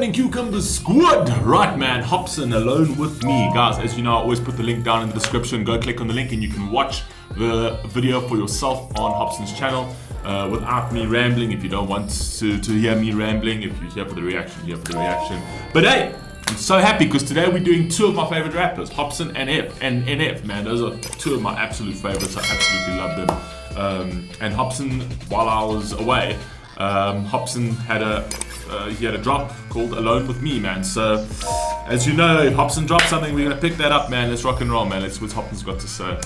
morning, Cucumber Squad. Right, man, Hopsin alone with me. Guys, as you know, I always put the link down in the description. Go click on the link and you can watch the video for yourself on Hopsin's channel without me rambling. If you don't want to hear me rambling, if you're here for the reaction, you're here for the reaction. But hey, I'm so happy because today we're doing two of my favorite rappers, Hopsin and NF, man. Those are two of my absolute favorites. I absolutely love them. And Hopsin, while I was away, Hopsin had a drop called Alone With Me, man. So, as you know, if Hopsin drops something, we're gonna pick that up, man. Let's rock and roll, man. Let's see what Hopsin's got to say.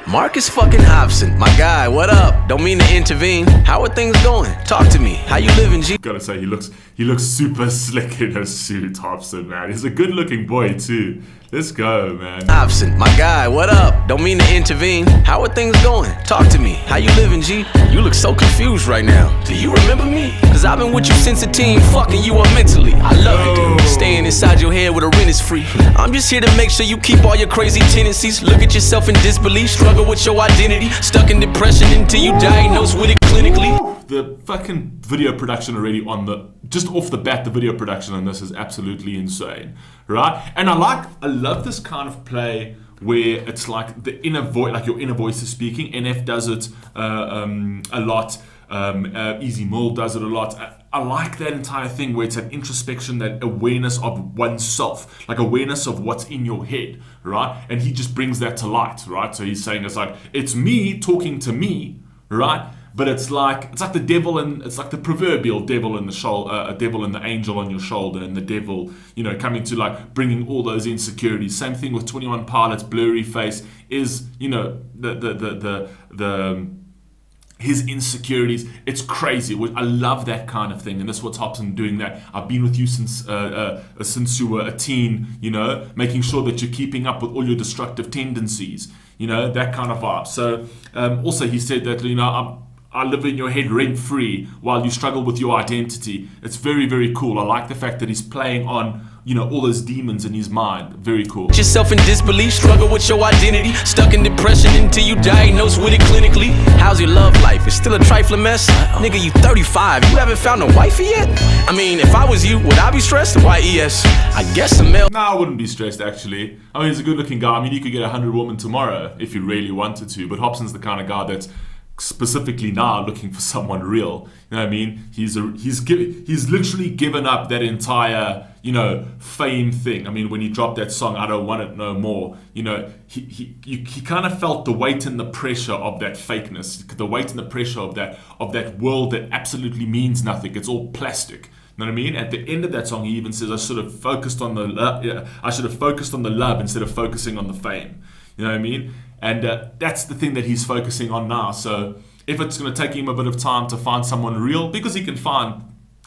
Marcus fucking Hopsin, my guy, what up? Don't mean to intervene. How are things going? Talk to me. How you living, G? Gotta say, he looks super slick in a suit, Hopsin, man. He's a good-looking boy too. Let's go, man. Hopsin, my guy, what up? Don't mean to intervene. How are things going? Talk to me. How you living, G? You look so confused right now. Do you remember me? Cause I've been with you since a teen, fucking you up mentally. I love it, dude. Staying inside your head with a rent is free. I'm just here to make sure you keep all your crazy tendencies. Look at yourself in disbelief, struggle with your identity, stuck in depression until you diagnosed with it clinically. The fucking video production already just off the bat, the video production on this is absolutely insane, right? And I love this kind of play where it's like the inner voice, like your inner voice is speaking. NF does it a lot. Easy Mill does it a lot. I like that entire thing where it's an introspection, that awareness of oneself, like awareness of what's in your head, right? And he just brings that to light, right? So he's saying it's me talking to me, right? But it's like the devil, and it's like the proverbial devil in the shoulder, a devil and the angel on your shoulder, and the devil, you know, coming to like bringing all those insecurities. Same thing with 21 Pilots, Blurry Face is, you know, his insecurities. It's crazy. I love that kind of thing, and that's what's Hopsin doing. That I've been with you since you were a teen, you know, making sure that you're keeping up with all your destructive tendencies, you know, that kind of vibe. So also he said that, you know, I live in your head rent free while you struggle with your identity. It's very, very cool. I like the fact that he's playing on, you know, all those demons in his mind. Very cool. Yourself in disbelief, struggle with your identity, stuck in depression until you diagnosed with it clinically. How's your love life? It's still a trifling mess. Nigga, you 35, you haven't found a wifey yet? I mean, if I was you, would I be stressed? YES, I guess a male. No, I wouldn't be stressed, actually. I mean, he's a good looking guy. I mean, you could get 100 women tomorrow if you really wanted to, but Hopsin's the kind of guy that's specifically now looking for someone real. You know what I mean? He's literally given up that entire, you know, fame thing. I mean, when he dropped that song, I Don't Want It No More, you know, he kind of felt the weight and the pressure of that fakeness, the weight and the pressure of that world that absolutely means nothing. It's all plastic. You know what I mean? At the end of that song, he even says, I should have focused on the love instead of focusing on the fame. You know what I mean? And that's the thing that he's focusing on now. So if it's going to take him a bit of time to find someone real, because he can find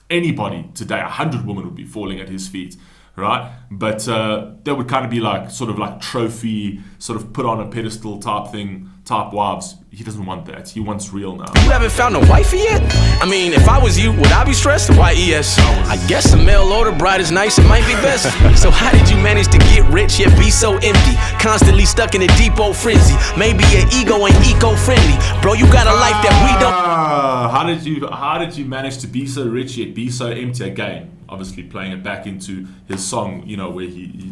anybody today, 100 women would be falling at his feet, right? But that would kind of be like sort of like trophy, sort of put on a pedestal type wives. He doesn't want that. He wants real now. You haven't found a wifey yet? I mean, if I was you, would I be stressed? YES, I guess a mail order bride is nice, it might be best. So how did you manage to get rich yet be so empty? Constantly stuck in a deep old frenzy. Maybe your ego ain't eco-friendly. Bro, you got a life that we don't. How did you manage to be so rich yet be so empty? Again, obviously playing it back into his song, you know, where he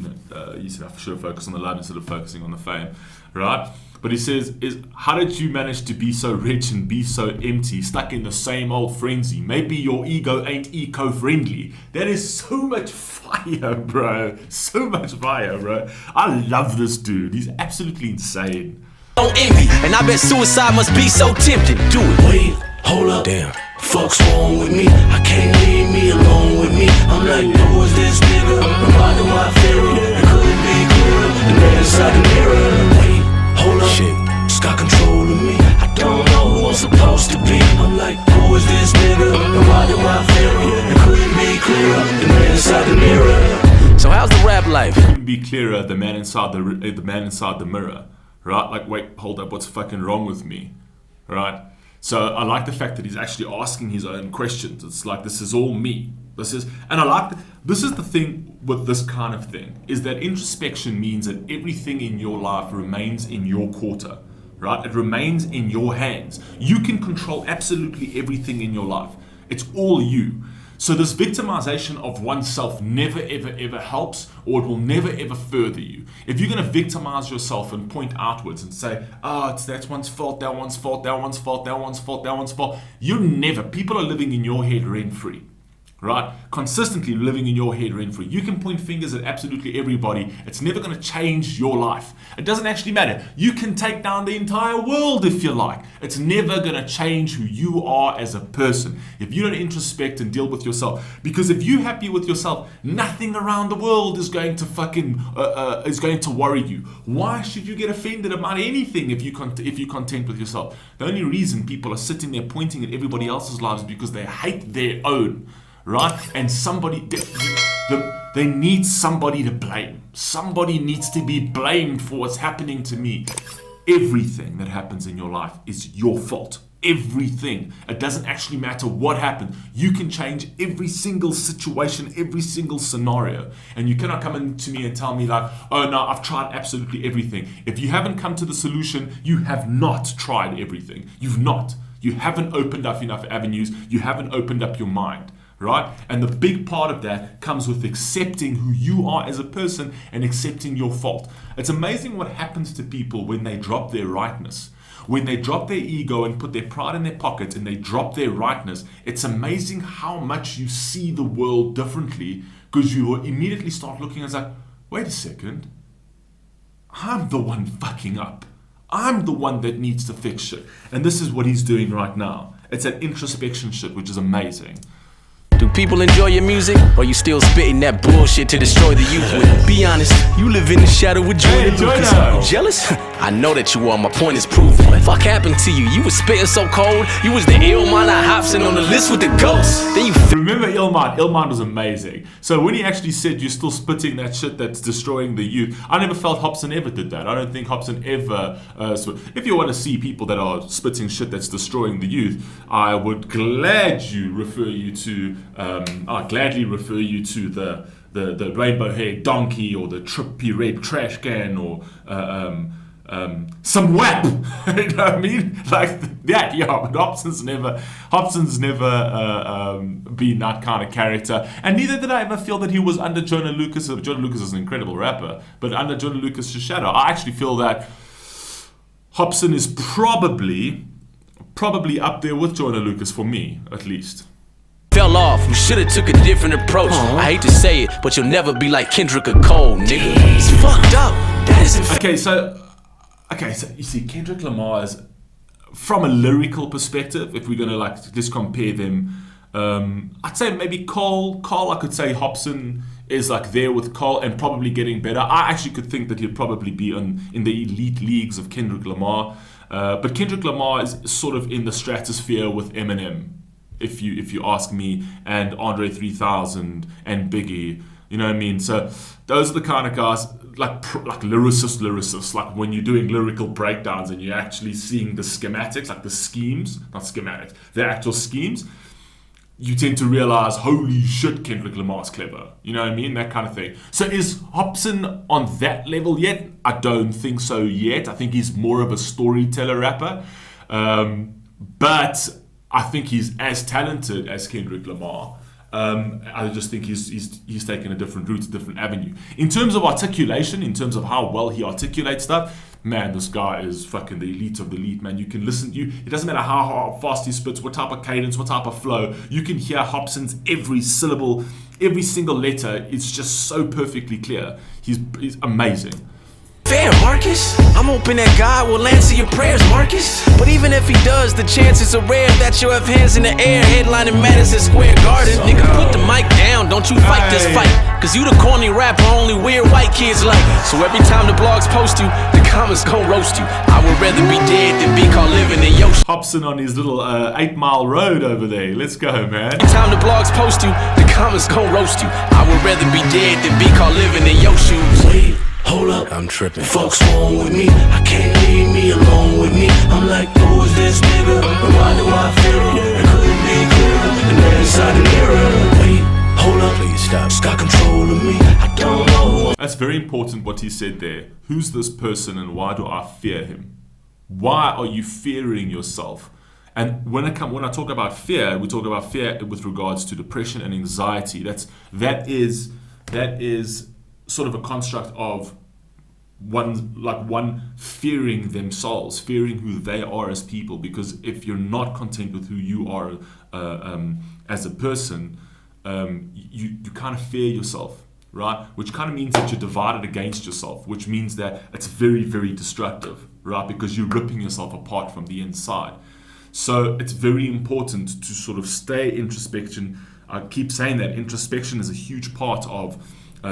said I should have focused on the love instead of focusing on the fame, right? But he says, how did you manage to be so rich and be so empty, stuck in the same old frenzy? Maybe your ego ain't eco-friendly. That is so much fire, bro. So much fire, bro. I love this dude. He's absolutely insane. Don't envy, and I bet suicide must be so tempting. Do it. Wait, hold up. Damn. Fuck's wrong with me? I can't leave me alone with me. I'm like, who is this nigga? Reminding my Pharaoh. It couldn't be clearer. The man inside the mirror. Wait, hold up. Shit. It's got control of me. I don't know who I'm supposed to be. I'm like, who is this nigga? Reminding my Pharaoh. It couldn't be clearer. The man inside the mirror. So how's the rap life? Couldn't be clearer. The man inside the mirror, right? Like, wait, hold up. What's fucking wrong with me, right? So I like the fact that he's actually asking his own questions. It's like, this is all me. This is the thing with this kind of thing, is that introspection means that everything in your life remains in your quarter, right? It remains in your hands. You can control absolutely everything in your life. It's all you. So this victimization of oneself never, ever, ever helps, or it will never, ever further you. If you're going to victimize yourself and point outwards and say, it's that one's fault, that one's fault, that one's fault, that one's fault, that one's fault, people are living in your head rent-free. Right? Consistently living in your head rent-free. You can point fingers at absolutely everybody. It's never going to change your life. It doesn't actually matter. You can take down the entire world if you like. It's never going to change who you are as a person if you don't introspect and deal with yourself. Because if you're happy with yourself, nothing around the world is going to is going to worry you. Why should you get offended about anything if you're content with yourself? The only reason people are sitting there pointing at everybody else's lives is because they hate their own. Right? And they need somebody to blame. Somebody needs to be blamed for what's happening to me. Everything that happens in your life is your fault. Everything. It doesn't actually matter what happened. You can change every single situation, every single scenario. And you cannot come in to me and tell me like, oh no, I've tried absolutely everything. If you haven't come to the solution, you have not tried everything. You've not. You haven't opened up enough avenues. You haven't opened up your mind. Right? And the big part of that comes with accepting who you are as a person and accepting your fault. It's amazing what happens to people when they drop their rightness. When they drop their ego and put their pride in their pocket and they drop their rightness, it's amazing how much you see the world differently, because you will immediately start looking and say, wait a second, I'm the one fucking up. I'm the one that needs to fix shit. And this is what he's doing right now. It's an introspection shit, which is amazing. Do people enjoy your music, or you still spitting that bullshit to destroy the youth with? Be honest, you live in the shadow with Jordan Lucas. Are you jealous? I know that you are, my point is proven. What the fuck happened to you? You was spitting so cold, you was the Illmind Hopsin on the list with the ghosts. Then you remember Illmind? Illmind was amazing. So when he actually said you're still spitting that shit that's destroying the youth, I never felt Hopsin ever did that. I don't think Hopsin ever if you want to see people that are spitting shit that's destroying the youth, I would gladly refer you to the rainbow haired donkey, or the trippy red trash can, or some WAP. You know what I mean? Like that, yeah. But Hopsin's never been that kind of character, and neither did I ever feel that he was under Jonah Lucas. Jonah Lucas is an incredible rapper, but under Jonah Lucas' shadow, I actually feel that Hopsin is probably up there with Jonah Lucas for me, at least. fell off, you should've took a different approach. I hate to say it, but you'll never be like Kendrick or Cole, nigga. It's fucked up. That isn't Okay, so you see, Kendrick Lamar is, from a lyrical perspective, if we're gonna like just compare them, I'd say maybe Cole, I could say Hopsin is like there with Cole and probably getting better. I actually could think that he'd probably be in the elite leagues of Kendrick Lamar. But Kendrick Lamar is sort of in the stratosphere with Eminem, if you ask me, and Andre 3000 and Biggie. You know what I mean? So those are the kind of guys, like lyricists, like when you're doing lyrical breakdowns and you're actually seeing the schematics, like the schemes, not schematics, the actual schemes, you tend to realize, holy shit, Kendrick Lamar's clever. You know what I mean? That kind of thing. So is Hopsin on that level yet? I don't think so yet. I think he's more of a storyteller rapper. But I think he's as talented as Kendrick Lamar. I just think he's taken a different route, a different avenue. In terms of articulation, in terms of how well he articulates stuff, man, this guy is fucking the elite of the elite, man. You can listen to you. It doesn't matter how fast he spits, what type of cadence, what type of flow. You can hear Hopsin's every syllable, every single letter. It's just so perfectly clear. He's amazing. Fair, Marcus. I'm hoping that God will answer your prayers, Marcus. But even if he does, the chances are rare that you'll have hands in the air headlining Madison Square Garden. Nigga, put the mic down, don't you fight this fight. Cause you the corny rapper only weird white kids like. So every time the blogs post you, the comments gon' roast you. I would rather be dead than be caught living in your Hopsin on his little 8 Mile road over there. Let's go, man. Every time the blogs post you, the comments gon' roast you. I would rather be dead than be caught living in your shoes. Wait, hold up, I'm tripping. Folks wrong with me, I can't leave me alone with me. I'm like, who is this nigga? Reminded why I feel it couldn't be clearer. The man inside the mirror. Wait, very important what he said there. Who's this person and why do I fear him? Why are you fearing yourself? And when I talk about fear, we talk about fear with regards to depression and anxiety. That is sort of a construct of one fearing themselves, fearing who they are as people. Because if you're not content with who you are as a person, you kind of fear yourself, right? Which kind of means that you're divided against yourself, which means that it's very, very destructive, right? Because you're ripping yourself apart from the inside. So it's very important to sort of stay introspection. I keep saying that introspection is a huge part of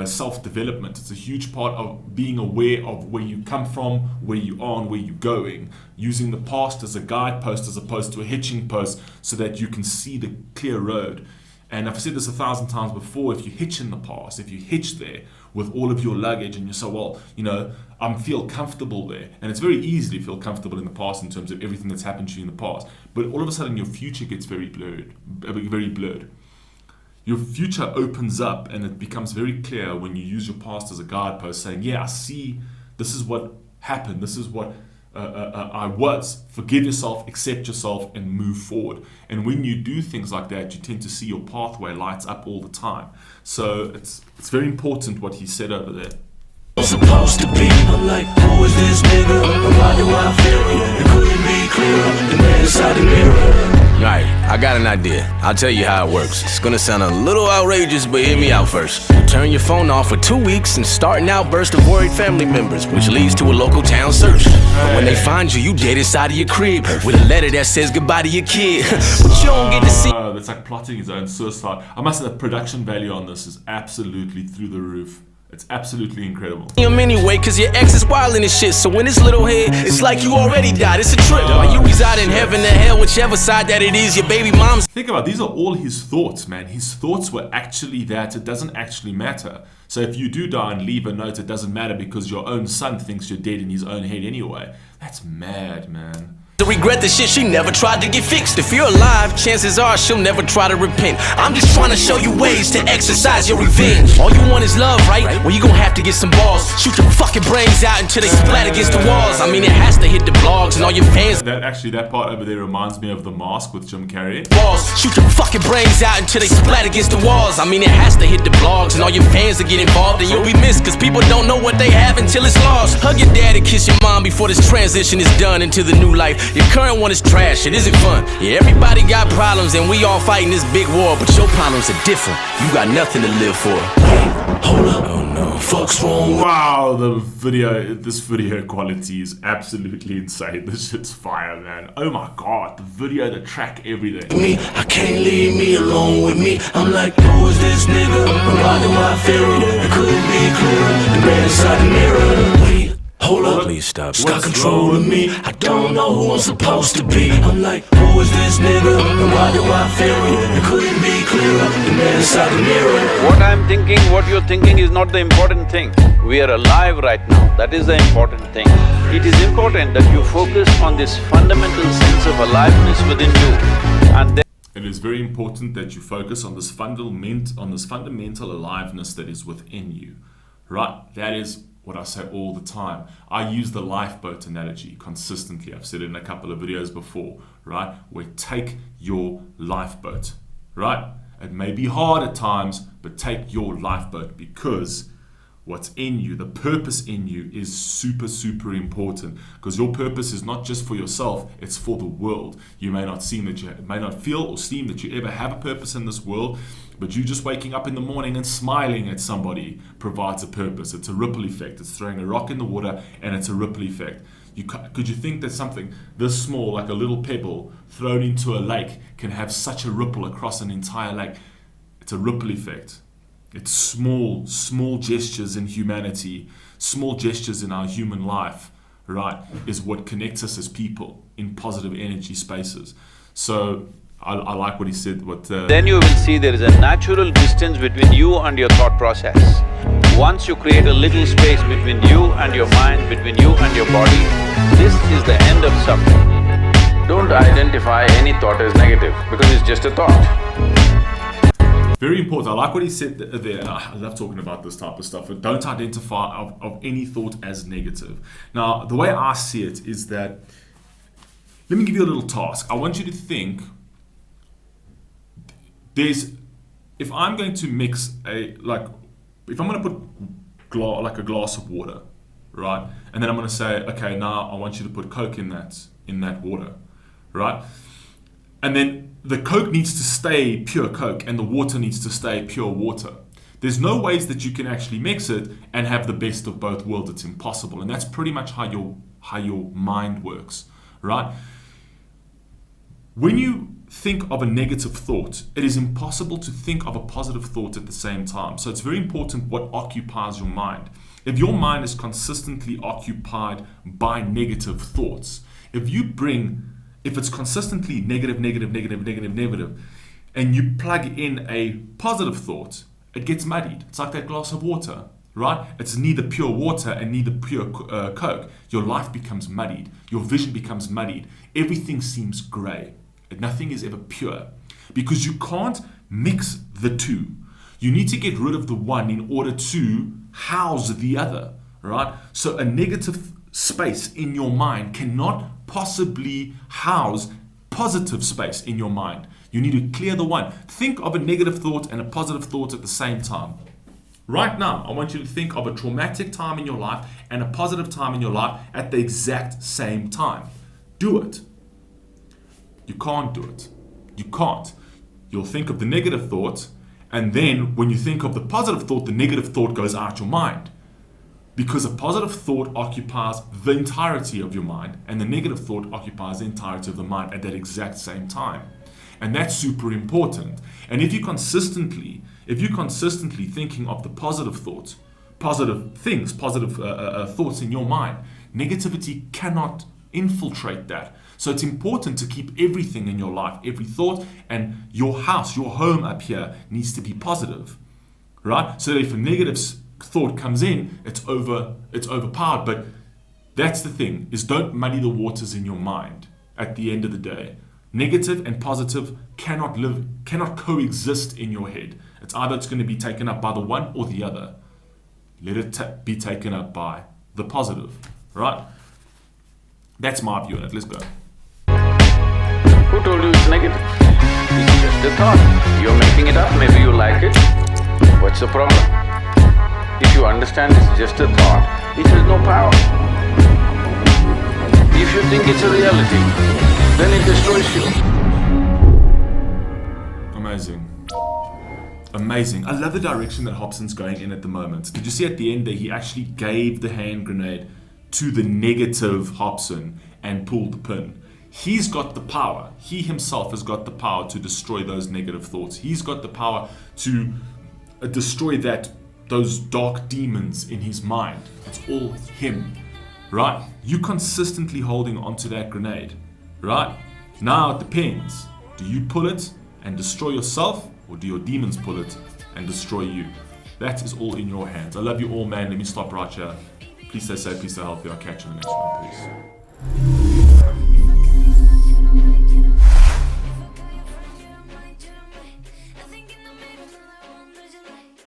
self-development. It's a huge part of being aware of where you come from, where you are, and where you're going. Using the past as a guidepost as opposed to a hitching post so that you can see the clear road. And I've said this 1,000 times before, if you hitch in the past, if you hitch there with all of your luggage and you say, well, I feel comfortable there. And it's very easy to feel comfortable in the past in terms of everything that's happened to you in the past. But all of a sudden your future gets very blurred. Your future opens up and it becomes very clear when you use your past as a guidepost, saying, yeah, I see, this is what happened, this is what I was. Forgive yourself, accept yourself, and move forward. And when you do things like that, you tend to see your pathway lights up all the time. So it's very important what he said over there. I'm supposed to be. I'm like, who is this nigga? Why do I feel it? It couldn't be clearer. The man inside the mirror. Alright, I got an idea. I'll tell you how it works. It's gonna sound a little outrageous, but hear me out first. Turn your phone off for 2 weeks and start an outburst of worried family members, which leads to a local town search. But when they find you, you dead inside of your crib with a letter that says goodbye to your kid. But you don't get to see. That's like plotting his own suicide. I must say the production value on this is absolutely through the roof. It's absolutely incredible. Him anyway, cause your ex is wildin' and shit. So when this little head, it's like you already died. It's a trip. While you reside in heaven or hell, whichever side that it is, your baby mom's. Think about it, these are all his thoughts, man. His thoughts were actually that. It doesn't actually matter. So if you do die and leave a note, it doesn't matter because your own son thinks you're dead in his own head anyway. That's mad, man. To regret the shit she never tried to get fixed. If you're alive, chances are she'll never try to repent. I'm just trying to show you ways to exercise your revenge. All you want is love, right? Well, you gon' have to get some balls. Shoot your fucking brains out until they splat against the walls. I mean, it has to hit the blogs and all your fans. That part over there reminds me of The Mask with Jim Carrey. Balls. Shoot your fucking brains out until they splat against the walls. I mean, it has to hit the blogs and all your fans to get involved. And you'll be missed cause people don't know what they have until it's lost. Hug your dad and kiss your mom before this transition is done into the new life. Your current one is trash, it isn't fun. Yeah, everybody got problems and we all fighting this big war, but your problems are different. You got nothing to live for. Hold up. Oh no. Fuck's wrong. Wow, this video quality is absolutely insane. This shit's fire, man. Oh my god, the video, the track, everything. Me, I can't leave me alone with me. I'm like, who is this nigga? Why do I fear it? It couldn't be clearer. The man inside the mirror. Wait. Hold up, please stop. It's got control of me. I don't know who I'm supposed to be. I'm like, who is this nigga? And why do I fear it? It couldn't be clearer. The man inside the mirror. What I'm thinking, what you're thinking is not the important thing. We are alive right now. That is the important thing. It is important that you focus on this fundamental sense of aliveness within you. And then it is very important that you focus on this fundamental aliveness that is within you. Right? That is what I say all the time. I use the lifeboat analogy consistently. I've said it in a couple of videos before, right? Where take your lifeboat, right? It may be hard at times, but take your lifeboat because what's in you, the purpose in you is super, super important because your purpose is not just for yourself, it's for the world. You may not feel or seem that you ever have a purpose in this world, but you just waking up in the morning and smiling at somebody provides a purpose. It's a ripple effect. It's throwing a rock in the water and it's a ripple effect. Could you think that something this small, like a little pebble thrown into a lake, can have such a ripple across an entire lake? It's a ripple effect. It's small gestures in humanity, small gestures in our human life, right, is what connects us as people in positive energy spaces. So I like what he said. Then you will see there is a natural distance between you and your thought process. Once you create a little space between you and your mind, between you and your body, this is the end of suffering. Don't identify any thought as negative because it's just a thought. Very important. I like what he said there. I love talking about this type of stuff. But don't identify of any thought as negative. Now, the way I see it is that, let me give you a little task. I want you to think, if I'm going to mix if I'm going to put a glass of water, right? And then I'm going to say, okay, now I want you to put Coke in that water, right? And then the Coke needs to stay pure Coke and the water needs to stay pure water. There's no ways that you can actually mix it and have the best of both worlds. It's impossible. And that's pretty much how your mind works, right? When you think of a negative thought, it is impossible to think of a positive thought at the same time. So it's very important what occupies your mind. If your mind is consistently occupied by negative thoughts, if it's consistently negative, and you plug in a positive thought, it gets muddied. It's like that glass of water, right? It's neither pure water and neither pure Coke. Your life becomes muddied. Your vision becomes muddied. Everything seems grey. Nothing is ever pure because you can't mix the two. You need to get rid of the one in order to house the other, right? So a negative space in your mind cannot possibly house positive space in your mind. You need to clear the one. Think of a negative thought and a positive thought at the same time. Right now, I want you to think of a traumatic time in your life and a positive time in your life at the exact same time. Do it. You can't do it. You can't. You'll think of the negative thought, and then when you think of the positive thought, the negative thought goes out your mind. Because a positive thought occupies the entirety of your mind, and the negative thought occupies the entirety of the mind at that exact same time. And that's super important. And if you're consistently thinking of the positive thoughts, positive things, positive thoughts in your mind, negativity cannot infiltrate that. So it's important to keep everything in your life, every thought, and your house, your home up here needs to be positive, right? So that if a negative thought comes in, it's overpowered. But that's the thing, is don't muddy the waters in your mind. At the end of the day, negative and positive cannot coexist in your head. It's going to be taken up by the one or the other. Let it be taken up by the positive, right? That's my view on it. Let's go. Who told you it's negative? It's just a thought. You're making it up, maybe you like it. What's the problem? If you understand it's just a thought, it has no power. If you think it's a reality, then it destroys you. Amazing. I love the direction that Hopsin's going in at the moment. Did you see at the end there, he actually gave the hand grenade to the negative Hopsin and pulled the pin. He's got the power. He himself has got the power to destroy those negative thoughts. He's got the power to destroy those dark demons in his mind. It's all him, right? You consistently holding onto that grenade, right? Now it depends. Do you pull it and destroy yourself, or do your demons pull it and destroy you? That is all in your hands. I love you all, man. Let me stop right here. Please stay safe, please stay healthy. I'll catch you in the next one. Peace.